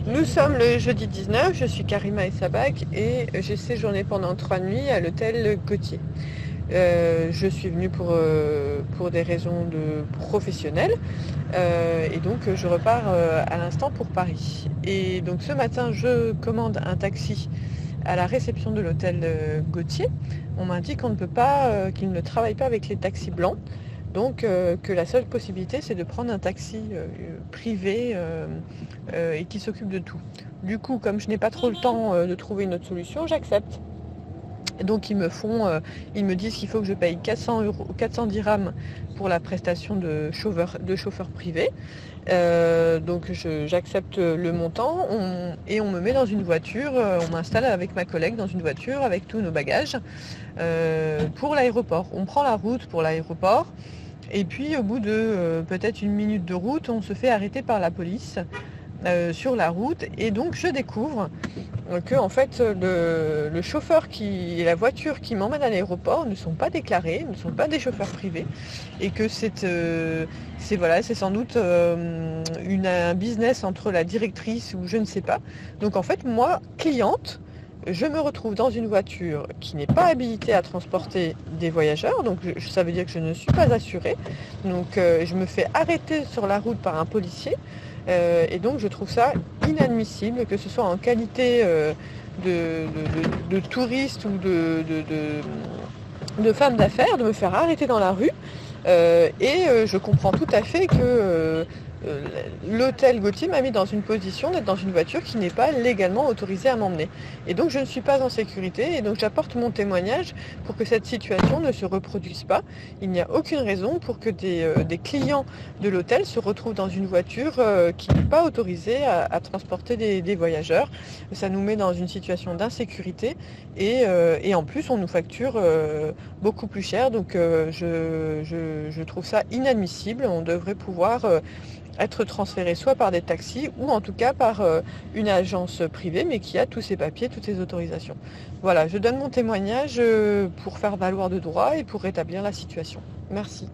Nous sommes le jeudi 19, je suis Karima Essabak et j'ai séjourné pendant 3 nuits à l'hôtel Gauthier. Je suis venue pour des raisons professionnelles et donc je repars à l'instant pour Paris. Et donc ce matin, je commande un taxi à la réception de l'hôtel Gauthier. On m'indique qu'on ne peut pas, qu'ils ne travaillent pas avec les taxis blancs. Donc que la seule possibilité, c'est de prendre un taxi privé et qui s'occupe de tout. Du coup, comme je n'ai pas trop le temps de trouver une autre solution, j'accepte. Donc ils me disent qu'il faut que je paye 400 dirhams pour la prestation de chauffeur privé. Donc j'accepte le montant et on me met dans une voiture, on m'installe avec ma collègue dans une voiture avec tous nos bagages pour l'aéroport. On prend la route pour l'aéroport. Et puis au bout de peut-être 1 minute de route, on se fait arrêter par la police sur la route. Et donc je découvre que en fait, le chauffeur et la voiture qui m'emmène à l'aéroport ne sont pas déclarés, ne sont pas des chauffeurs privés. Et que c'est sans doute un business entre la directrice ou je ne sais pas. Donc en fait, moi, cliente, je me retrouve dans une voiture qui n'est pas habilitée à transporter des voyageurs, donc ça veut dire que je ne suis pas assurée. Donc je me fais arrêter sur la route par un policier et donc je trouve ça inadmissible, que ce soit en qualité de touriste ou de femme d'affaires, de me faire arrêter dans la rue. Je comprends tout à fait que l'hôtel Gauthier m'a mis dans une position d'être dans une voiture qui n'est pas légalement autorisée à m'emmener. Et donc je ne suis pas en sécurité et donc j'apporte mon témoignage pour que cette situation ne se reproduise pas. Il n'y a aucune raison pour que des clients de l'hôtel se retrouvent dans une voiture qui n'est pas autorisée à transporter des voyageurs. Ça nous met dans une situation d'insécurité et en plus on nous facture beaucoup plus cher. Donc je trouve ça inadmissible. On devrait pouvoir être transféré soit par des taxis ou en tout cas par une agence privée mais qui a tous ses papiers, toutes ses autorisations. Voilà, je donne mon témoignage pour faire valoir de droit et pour rétablir la situation. Merci.